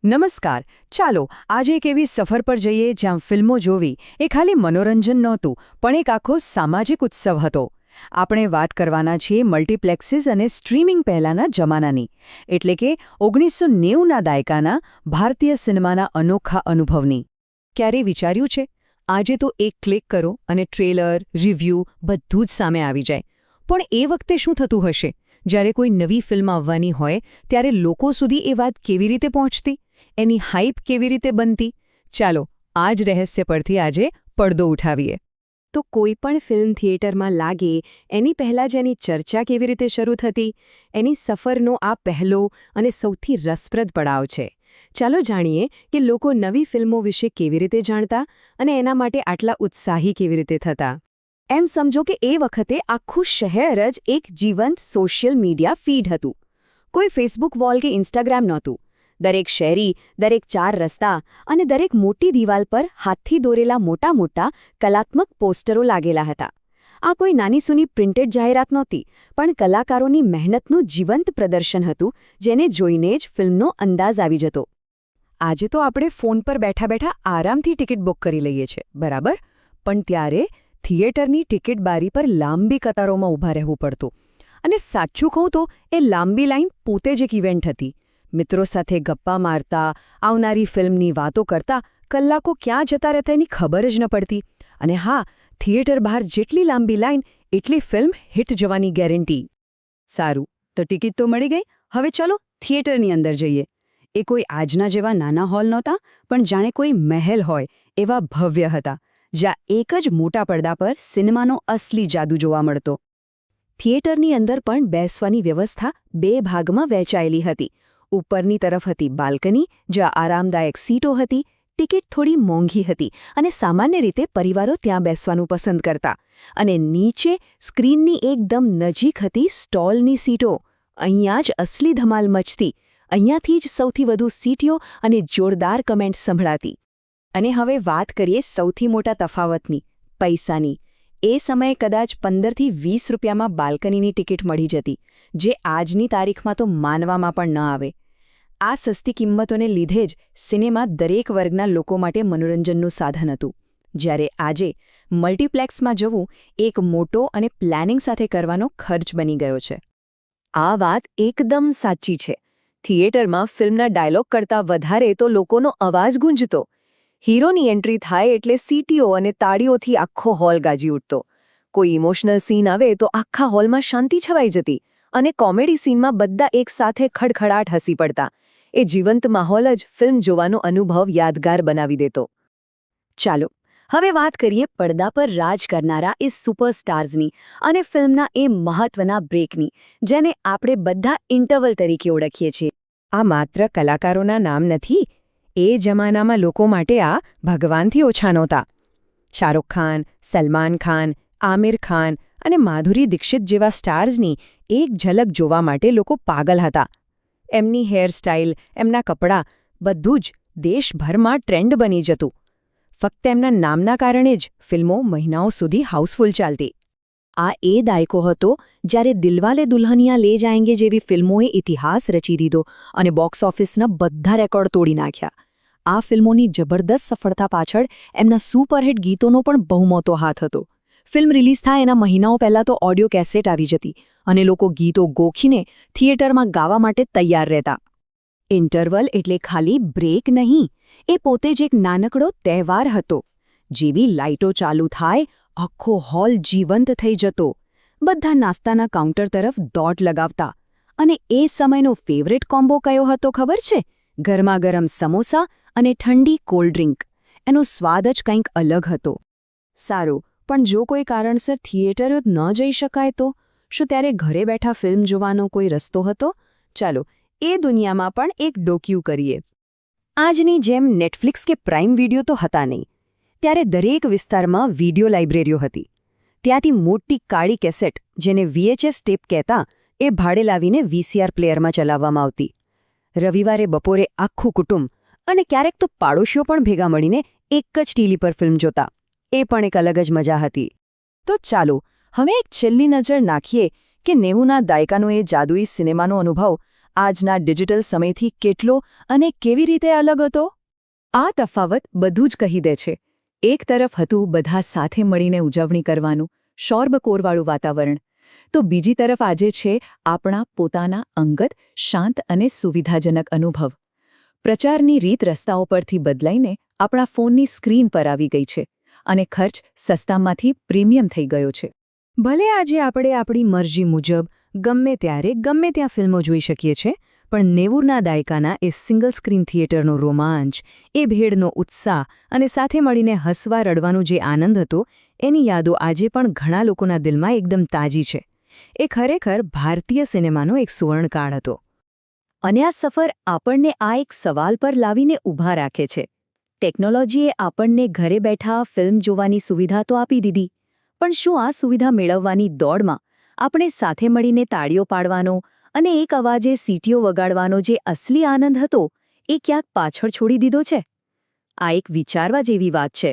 નમસ્કાર. ચાલો આજે એક એવી સફર પર જઈએ જ્યાં ફિલ્મો જોવી એ ખાલી મનોરંજન નહોતું પણ એક આખો સામાજિક ઉત્સવ હતો. આપણે વાત કરવાના છીએ મલ્ટીપ્લેક્સીસ અને સ્ટ્રીમિંગ પહેલાંના જમાનાની, એટલે કે 1990ના દાયકાના ભારતીય સિનેમાના અનોખા અનુભવની. ક્યારેય વિચાર્યું છે? આજે તો એક ક્લિક કરો અને ટ્રેલર, રિવ્યૂ બધું જ સામે આવી જાય. પણ એ વખતે શું થતું હશે? જ્યારે કોઈ નવી ફિલ્મ આવવાની હોય ત્યારે લોકો સુધી એ વાત કેવી રીતે પહોંચતી? એની હાઇપ કેવી રીતે બનતી? ચાલો આ જ રહસ્ય પરથી આજે પડદો ઉઠાવીએ. તો કોઈ પણ ફિલ્મ થિયેટરમાં લાગે એની પહેલાં જ એની ચર્ચા કેવી રીતે શરૂ થતી, એની સફરનો આ પહેલો અને સૌથી રસપ્રદ પડાવ છે. ચાલો જાણીએ કે લોકો નવી ફિલ્મો વિશે કેવી રીતે જાણતા અને એના માટે આટલા ઉત્સાહી કેવી રીતે થતા. એમ સમજો કે એ વખતે આખું શહેર જ એક જીવંત સોશિયલ મીડિયા ફીડ હતું. કોઈ ફેસબુક વોલ કે ઇન્સ્ટાગ્રામ નહોતું. દરેક શેરી, દરેક ચાર રસ્તા અને દરેક મોટી દિવાલ પર હાથથી દોરેલા મોટા મોટા કલાત્મક પોસ્ટરો લાગેલા હતા. આ કોઈ નાની સૂની પ્રિન્ટેડ જાહેરાત નહોતી, પણ કલાકારોની મહેનતનું જીવંત પ્રદર્શન હતું, જેને જોઈને જ ફિલ્મનો અંદાજ આવી જતો. આજે તો આપણે ફોન પર બેઠા બેઠા આરામથી ટિકિટ બુક કરી લઈએ છીએ, બરાબર? પણ ત્યારે થિયેટરની ટિકિટ બારી પર લાંબી કતારોમાં ઊભા રહેવું પડતું. અને સાચું કહું તો એ લાંબી લાઈન પોતે જ એક ઇવેન્ટ હતી. મિત્રો સાથે ગપ્પા મારતા, આવનારી ફિલ્મની વાતો કરતા કલાકો ક્યાં જતા રહેતા એની ખબર જ ન પડતી. અને હા, થિયેટર બહાર જેટલી લાંબી લાઈન એટલી ફિલ્મ હિટ જવાની ગેરંટી. સારું, તો ટિકિટ તો મળી ગઈ. હવે ચલો થિયેટરની અંદર જઈએ. એ કોઈ આજના જેવા નાના હોલ નહોતા, પણ જાણે કોઈ મહેલ હોય એવા ભવ્ય હતા, જ્યાં એક જ મોટા પડદા પર સિનેમાનો અસલી જાદુ જોવા મળતો. થિયેટરની અંદર પણ બેસવાની વ્યવસ્થા બે ભાગમાં વહેંચાયેલી હતી. ઉપરની તરફ હતી બાલ્કની, જ્યાં આરામદાયક સીટો હતી. ટિકિટ થોડી મોંઘી હતી અને સામાન્ય રીતે પરિવારો ત્યાં બેસવાનું પસંદ કરતા. અને નીચે સ્ક્રીનની એકદમ નજીક હતી સ્ટોલની સીટો. અહીંયા જ અસલી ધમાલ મચતી. અહીંયાથી જ સૌથી વધુ સીટીઓ અને જોરદાર કમેન્ટ સંભળાતી. અને હવે વાત કરીએ સૌથી મોટા તફાવતની, પૈસાની. એ સમયે કદાચ 15થી 20 રૂપિયામાં બાલ્કનીની ટિકિટ મળી જતી, જે આજની તારીખમાં તો માનવામાં પણ ન આવે. આ સસ્તી કિંમતોને લીધે જ સિનેમા દરેક વર્ગના લોકો માટે મનોરંજનનું સાધન હતું. જ્યારે આજે મલ્ટીપ્લેક્સમાં જવું એક મોટો અને પ્લાનિંગ સાથે કરવાનો ખર્ચ બની ગયો છે. આ વાત એકદમ સાચી છે. થિયેટરમાં ફિલ્મના ડાયલોગ કરતાં વધારે તો લોકોનો અવાજ ગુંજતો. હીરોની એન્ટ્રી થાય એટલે સીટીઓ અને તાળીઓથી આખો હોલ ગાજી ઉઠતો. કોઈ ઇમોશનલ સીન આવે તો આખા હોલમાં શાંતિ છવાઈ જતી, અને કોમેડી સીનમાં બધા એકસાથે ખડખડાટ હસી પડતા. એ જીવંત માહોલ જ ફિલ્મ જોવાનો અનુભવ યાદગાર બનાવી દેતો. ચાલો હવે વાત કરીએ પડદા પર રાજ કરનારા એ સુપરસ્ટાર્સની અને ફિલ્મના એ મહત્વના બ્રેકની, જેને આપણે બધા ઇન્ટરવલ તરીકે ઓળખીએ છીએ. આ માત્ર કલાકારોના નામ નથી. એ જમાનામાં લોકો માટે આ ભગવાનથી ઓછા નહોતા. શાહરૂખ ખાન, સલમાન ખાન, આમિર ખાન અને માધુરી દીક્ષિત જેવા સ્ટાર્સની એક ઝલક જોવા માટે લોકો પાગલ હતા. એમની હેરસ્ટાઇલ, એમના કપડાં, બધું જ દેશભરમાં ટ્રેન્ડ બની જતું. ફક્ત એમના નામના કારણે જ ફિલ્મો મહિનાઓ સુધી હાઉસફુલ ચાલતી. આ એ દાયકો હતો જ્યારે દિલવાલે દુલ્હનિયા લે જાયેંગે જેવી ફિલ્મોએ ઇતિહાસ રચી દીધો અને બોક્સ ઓફિસના બધા રેકોર્ડ તોડી નાખ્યા. આ ફિલ્મોની જબરદસ્ત સફળતા પાછળ એમના સુપરહિટ ગીતોનો પણ બહુ મોટો હાથ હતો. ફિલ્મ રિલીઝ થાય એના મહિનાઓ પહેલાં તો ઓડિયો કેસેટ આવી જતી અને લોકો ગીતો ગોખીને થિયેટરમાં ગાવા માટે તૈયાર રહેતા. ઇન્ટરવલ એટલે ખાલી બ્રેક નહીં, એ પોતે જ એક નાનકડો તહેવાર હતો. જેવી લાઇટો ચાલુ થાય, આખો હોલ જીવંત થઈ જતો. બધા નાસ્તાના કાઉન્ટર તરફ દોટ લગાવતા. અને એ સમયનો ફેવરેટ કોમ્બો કયો હતો ખબર છે? ગરમાગરમ સમોસા અને ઠંડી કોલ્ડ ડ્રિંક. એનો સ્વાદ જ કંઈક અલગ હતો. સારું, પણ જો કોઈ કારણસર થિયેટર ન જઈ શકાય તો શું ત્યારે ઘરે બેઠા ફિલ્મ જોવાનો કોઈ રસ્તો હતો? ચાલો એ દુનિયામાં પણ એક ડોક્યુ કરીએ. આજની જેમ નેટફ્લિક્સ કે પ્રાઇમ વિડિયો તો હતા નહીં. ત્યારે દરેક વિસ્તારમાં વિડિયો લાઇબ્રેરીઓ હતી. ત્યાંથી મોટી કાળી કેસેટ, જેને VHS ટેપ કહેતા, એ ભાડે લાવીને VCR પ્લેયરમાં ચલાવવામાં આવતી. રવિવારે બપોરે આખું કુટુંબ અને ક્યારેક તો પાડોશીઓ પણ ભેગા મળીને એક જ ટીવી પર ફિલ્મ જોતા. એ પણ એક અલગ જ મજા હતી. તો ચાલો હવે એક છેલ્લી નજર નાખીએ કે 90ના દાયકાનો એ જાદુઈ સિનેમાનો અનુભવ આજના ડિજિટલ સમયથી કેટલો અને કેવી રીતે અલગ હતો? આ તફાવત બધું જ કહી દે છે. એક તરફ હતું બધા સાથે મળીને ઉજવણી કરવાનું શોરબકોરવાળું વાતાવરણ, તો બીજી તરફ આજે છે આપણા પોતાના અંગત, શાંત અને સુવિધાજનક અનુભવ. પ્રચારની રીત રસ્તાઓ પરથી બદલાઈને આપણા ફોનની સ્ક્રીન પર આવી ગઈ છે અને ખર્ચ સસ્તામાંથી પ્રીમિયમ થઈ ગયો છે. ભલે આજે આપણે આપણી મરજી મુજબ ગમે ત્યારે ગમે ત્યાં ફિલ્મો જોઈ શકીએ છીએ, પણ 90ના દાયકાના એ સિંગલ સ્ક્રીન થિયેટરનો રોમાંચ, એ ભીડનો ઉત્સાહ અને સાથે મળીને હસવા રડવાનો જે આનંદ હતો, એની યાદો આજે પણ ઘણા લોકોના દિલમાં એકદમ તાજી છે. એ ખરેખર ભારતીય સિનેમાનો એક સુવર્ણકાળ હતો. અને આ સફર આપણને આ એક સવાલ પર લાવીને ઊભા રાખે છે. ટેકનોલોજીએ આપણને ઘરે બેઠા ફિલ્મ જોવાની સુવિધા તો આપી દીધી, પણ શું આ સુવિધા મેળવવાની દોડમાં આપણે સાથે મળીને તાળીઓ પાડવાનો અને એક અવાજે સીટીઓ વગાડવાનો જે અસલી આનંદ હતો, એ ક્યાંક પાછળ છોડી દીધો છે? આ એક વિચારવા જેવી વાત છે.